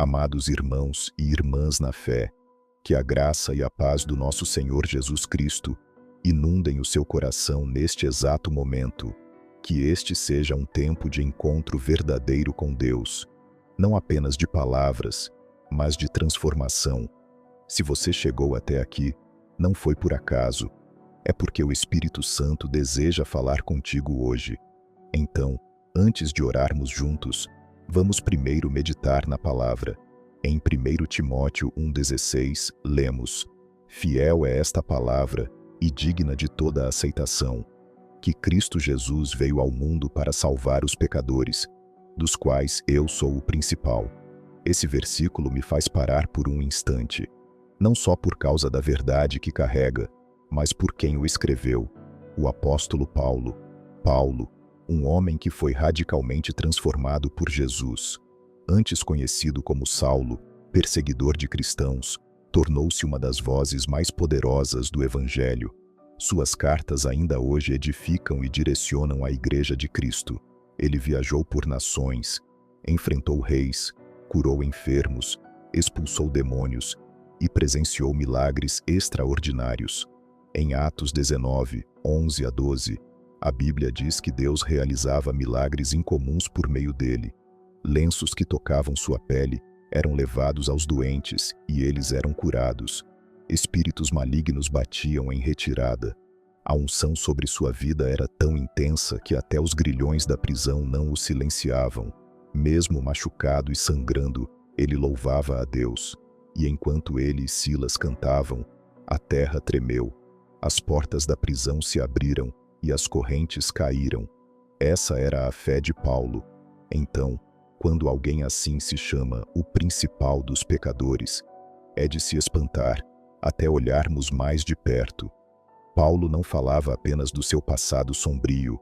Amados irmãos e irmãs na fé, que a graça e a paz do nosso Senhor Jesus Cristo inundem o seu coração neste exato momento, que este seja um tempo de encontro verdadeiro com Deus, não apenas de palavras, mas de transformação. Se você chegou até aqui, não foi por acaso, é porque o Espírito Santo deseja falar contigo hoje. Então, antes de orarmos juntos, vamos primeiro meditar na palavra. Em 1 Timóteo 1,16, lemos: Fiel é esta palavra e digna de toda a aceitação, que Cristo Jesus veio ao mundo para salvar os pecadores, dos quais eu sou o principal. Esse versículo me faz parar por um instante, não só por causa da verdade que carrega, mas por quem o escreveu, o apóstolo Paulo. Paulo, um homem que foi radicalmente transformado por Jesus. Antes conhecido como Saulo, perseguidor de cristãos, tornou-se uma das vozes mais poderosas do Evangelho. Suas cartas ainda hoje edificam e direcionam a Igreja de Cristo. Ele viajou por nações, enfrentou reis, curou enfermos, expulsou demônios e presenciou milagres extraordinários. Em Atos 19, 11 a 12, a Bíblia diz que Deus realizava milagres incomuns por meio dele. Lenços que tocavam sua pele eram levados aos doentes e eles eram curados. Espíritos malignos batiam em retirada. A unção sobre sua vida era tão intensa que até os grilhões da prisão não o silenciavam. Mesmo machucado e sangrando, ele louvava a Deus. E enquanto ele e Silas cantavam, a terra tremeu. As portas da prisão se abriram e as correntes caíram. Essa era a fé de Paulo. Então, quando alguém assim se chama o principal dos pecadores, é de se espantar, até olharmos mais de perto. Paulo não falava apenas do seu passado sombrio,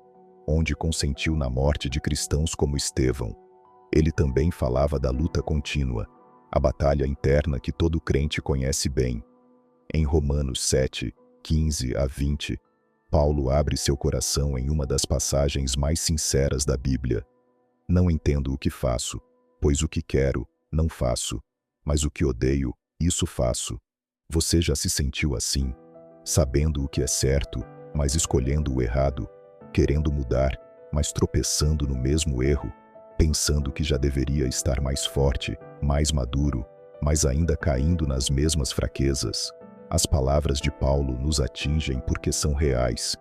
onde consentiu na morte de cristãos como Estevão. Ele também falava da luta contínua, a batalha interna que todo crente conhece bem. Em Romanos 7, 15 a 20, Paulo abre seu coração em uma das passagens mais sinceras da Bíblia. Não entendo o que faço, pois o que quero, não faço, mas o que odeio, isso faço. Você já se sentiu assim, sabendo o que é certo, mas escolhendo o errado, querendo mudar, mas tropeçando no mesmo erro, pensando que já deveria estar mais forte, mais maduro, mas ainda caindo nas mesmas fraquezas? As palavras de Paulo nos atingem porque são reais.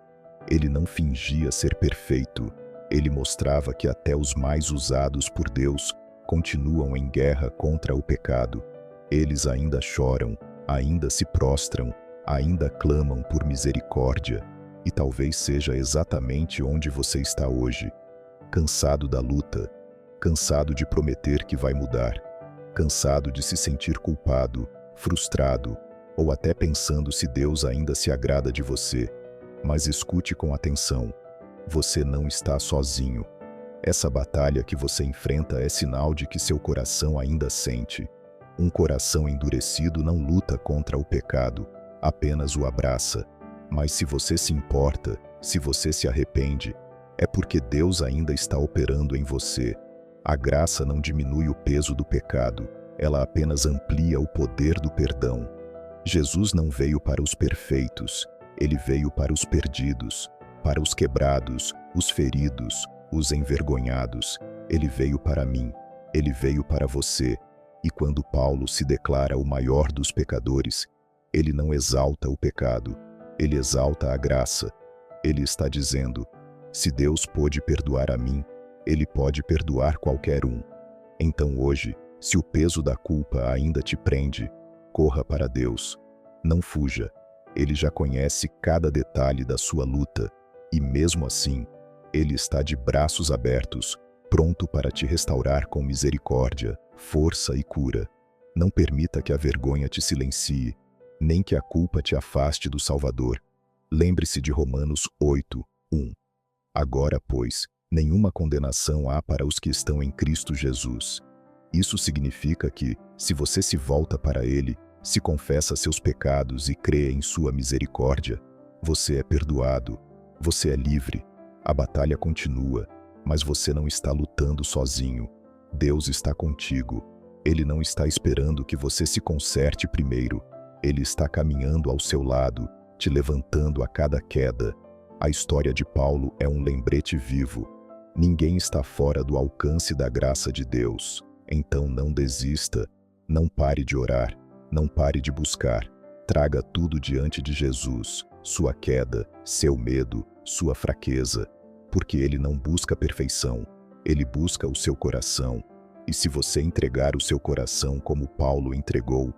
Ele não fingia ser perfeito. Ele mostrava que até os mais usados por Deus continuam em guerra contra o pecado. Eles ainda choram, ainda se prostram, ainda clamam por misericórdia. E talvez seja exatamente onde você está hoje. Cansado da luta, cansado de prometer que vai mudar, cansado de se sentir culpado, frustrado, ou até pensando se Deus ainda se agrada de você. Mas escute com atenção. Você não está sozinho. Essa batalha que você enfrenta é sinal de que seu coração ainda sente. Um coração endurecido não luta contra o pecado, apenas o abraça. Mas se você se importa, se você se arrepende, é porque Deus ainda está operando em você. A graça não diminui o peso do pecado, ela apenas amplia o poder do perdão. Jesus não veio para os perfeitos, ele veio para os perdidos, para os quebrados, os feridos, os envergonhados. Ele veio para mim, ele veio para você. E quando Paulo se declara o maior dos pecadores, ele não exalta o pecado, ele exalta a graça. Ele está dizendo: se Deus pôde perdoar a mim, ele pode perdoar qualquer um. Então hoje, se o peso da culpa ainda te prende, corra para Deus. Não fuja. Ele já conhece cada detalhe da sua luta e, mesmo assim, ele está de braços abertos, pronto para te restaurar com misericórdia, força e cura. Não permita que a vergonha te silencie, nem que a culpa te afaste do Salvador. Lembre-se de Romanos 8, 1. Agora, pois, nenhuma condenação há para os que estão em Cristo Jesus. Isso significa que, se você se volta para Ele, se confessa seus pecados e crê em sua misericórdia, você é perdoado, você é livre. A batalha continua, mas você não está lutando sozinho. Deus está contigo. Ele não está esperando que você se conserte primeiro. Ele está caminhando ao seu lado, te levantando a cada queda. A história de Paulo é um lembrete vivo. Ninguém está fora do alcance da graça de Deus. Então não desista, não pare de orar, não pare de buscar. Traga tudo diante de Jesus, sua queda, seu medo, sua fraqueza, porque Ele não busca perfeição, Ele busca o seu coração. E se você entregar o seu coração como Paulo entregou,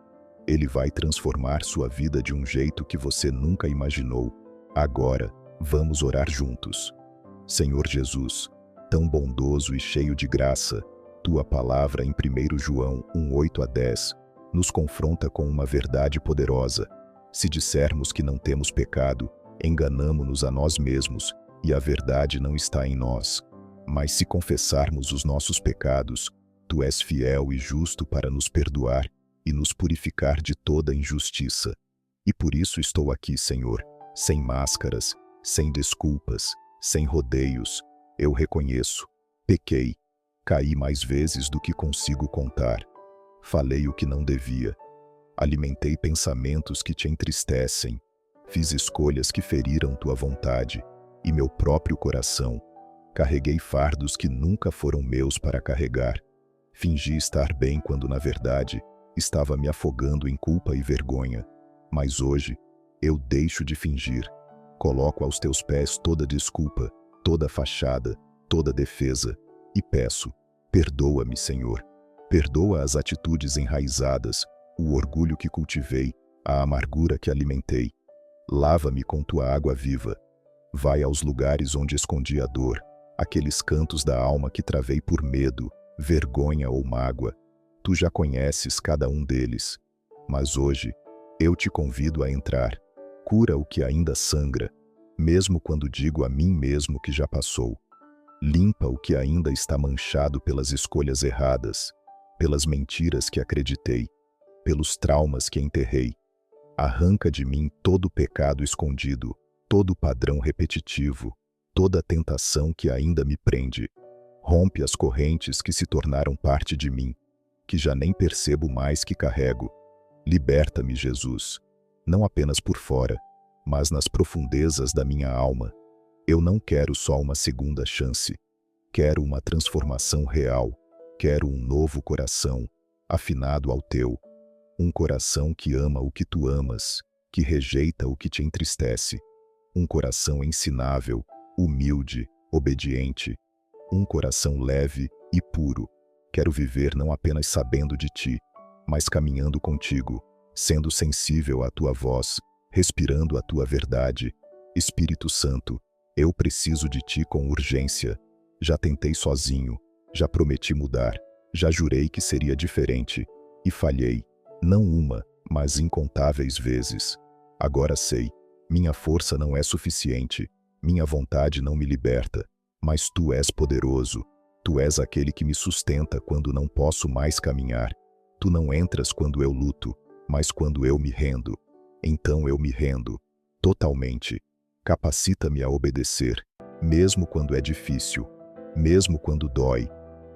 Ele vai transformar sua vida de um jeito que você nunca imaginou. Agora, vamos orar juntos. Senhor Jesus, tão bondoso e cheio de graça, Tua palavra em 1 João 1:8-10 nos confronta com uma verdade poderosa. Se dissermos que não temos pecado, enganamo-nos a nós mesmos e a verdade não está em nós. Mas se confessarmos os nossos pecados, Tu és fiel e justo para nos perdoar e nos purificar de toda injustiça. E por isso estou aqui, Senhor, sem máscaras, sem desculpas, sem rodeios. Eu reconheço, pequei, caí mais vezes do que consigo contar. Falei o que não devia. Alimentei pensamentos que te entristecem. Fiz escolhas que feriram tua vontade e meu próprio coração. Carreguei fardos que nunca foram meus para carregar. Fingi estar bem quando, na verdade, estava me afogando em culpa e vergonha. Mas hoje, eu deixo de fingir. Coloco aos teus pés toda desculpa, toda fachada, toda defesa, e peço, perdoa-me, Senhor. Perdoa as atitudes enraizadas, o orgulho que cultivei, a amargura que alimentei. Lava-me com tua água viva. Vai aos lugares onde escondi a dor, aqueles cantos da alma que travei por medo, vergonha ou mágoa. Tu já conheces cada um deles. Mas hoje, eu te convido a entrar. Cura o que ainda sangra, mesmo quando digo a mim mesmo que já passou. Limpa o que ainda está manchado pelas escolhas erradas, pelas mentiras que acreditei, pelos traumas que enterrei. Arranca de mim todo o pecado escondido, todo o padrão repetitivo, toda a tentação que ainda me prende. Rompe as correntes que se tornaram parte de mim, que já nem percebo mais que carrego. Liberta-me, Jesus, não apenas por fora, mas nas profundezas da minha alma. Eu não quero só uma segunda chance. Quero uma transformação real. Quero um novo coração, afinado ao teu. Um coração que ama o que tu amas, que rejeita o que te entristece. Um coração ensinável, humilde, obediente. Um coração leve e puro. Quero viver não apenas sabendo de ti, mas caminhando contigo, sendo sensível à tua voz, respirando a tua verdade. Espírito Santo, eu preciso de ti com urgência. Já tentei sozinho, já prometi mudar, já jurei que seria diferente, e falhei, não uma, mas incontáveis vezes. Agora sei, minha força não é suficiente, minha vontade não me liberta, mas tu és poderoso, tu és aquele que me sustenta quando não posso mais caminhar. Tu não entras quando eu luto, mas quando eu me rendo. Então eu me rendo, totalmente. Capacita-me a obedecer, mesmo quando é difícil, mesmo quando dói,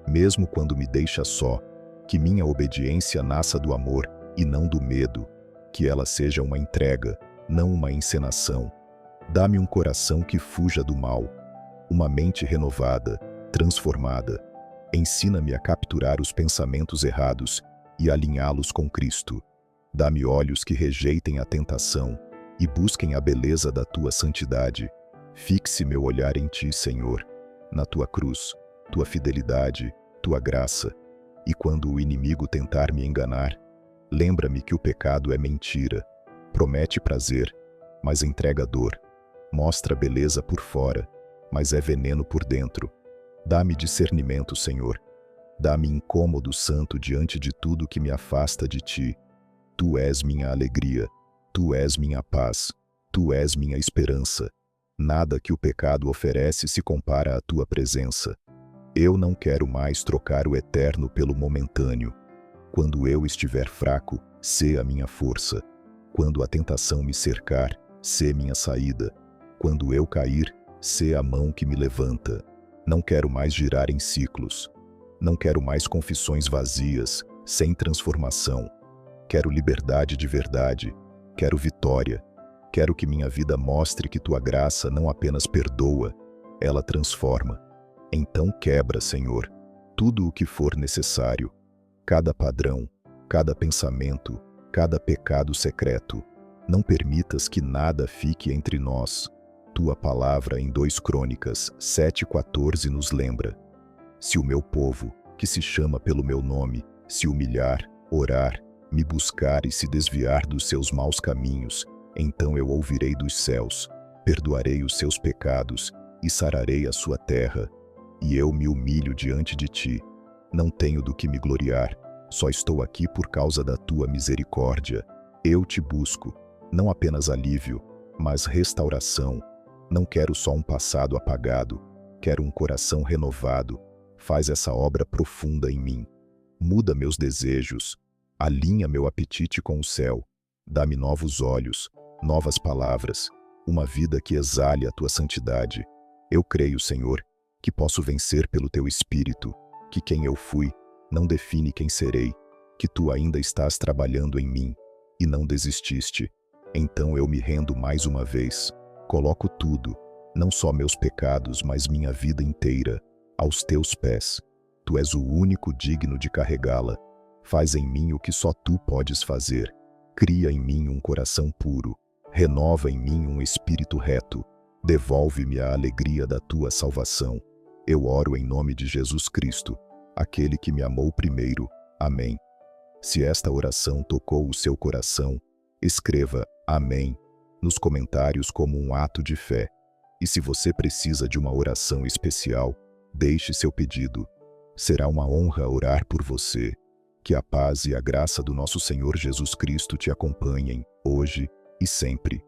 mesmo quando me deixa só. Que minha obediência nasça do amor e não do medo. Que ela seja uma entrega, não uma encenação. Dá-me um coração que fuja do mal, uma mente renovada, transformada. Ensina-me a capturar os pensamentos errados e alinhá-los com Cristo. Dá-me olhos que rejeitem a tentação e busquem a beleza da tua santidade. Fixe meu olhar em ti, Senhor, na tua cruz, tua fidelidade, tua graça. E quando o inimigo tentar me enganar, lembra-me que o pecado é mentira, promete prazer, mas entrega dor, mostra beleza por fora, mas é veneno por dentro. Dá-me discernimento, Senhor. Dá-me incômodo santo diante de tudo que me afasta de ti. Tu és minha alegria, tu és minha paz, tu és minha esperança. Nada que o pecado oferece se compara à tua presença. Eu não quero mais trocar o eterno pelo momentâneo. Quando eu estiver fraco, sê a minha força. Quando a tentação me cercar, sê minha saída. Quando eu cair, sê a mão que me levanta. Não quero mais girar em ciclos. Não quero mais confissões vazias, sem transformação. Quero liberdade de verdade, quero vitória. Quero que minha vida mostre que tua graça não apenas perdoa, ela transforma. Então quebra, Senhor, tudo o que for necessário, cada padrão, cada pensamento, cada pecado secreto. Não permitas que nada fique entre nós. Tua palavra em 2 Crônicas 7,14 nos lembra: se o meu povo, que se chama pelo meu nome, se humilhar, orar, me buscar e se desviar dos seus maus caminhos, então eu ouvirei dos céus, perdoarei os seus pecados e sararei a sua terra. E eu me humilho diante de ti. Não tenho do que me gloriar, só estou aqui por causa da tua misericórdia. Eu te busco, não apenas alívio, mas restauração. Não quero só um passado apagado, quero um coração renovado. Faz essa obra profunda em mim. Muda meus desejos, alinha meu apetite com o céu. Dá-me novos olhos, novas palavras, uma vida que exale a tua santidade. Eu creio, Senhor, que posso vencer pelo teu Espírito, que quem eu fui não define quem serei, que tu ainda estás trabalhando em mim e não desististe. Então eu me rendo mais uma vez, coloco tudo, não só meus pecados, mas minha vida inteira, aos teus pés. Tu és o único digno de carregá-la. Faz em mim o que só tu podes fazer. Cria em mim um coração puro. Renova em mim um espírito reto. Devolve-me a alegria da tua salvação. Eu oro em nome de Jesus Cristo, aquele que me amou primeiro. Amém. Se esta oração tocou o seu coração, escreva Amém nos comentários como um ato de fé. E se você precisa de uma oração especial, deixe seu pedido. Será uma honra orar por você. Que a paz e a graça do nosso Senhor Jesus Cristo te acompanhem, hoje e sempre.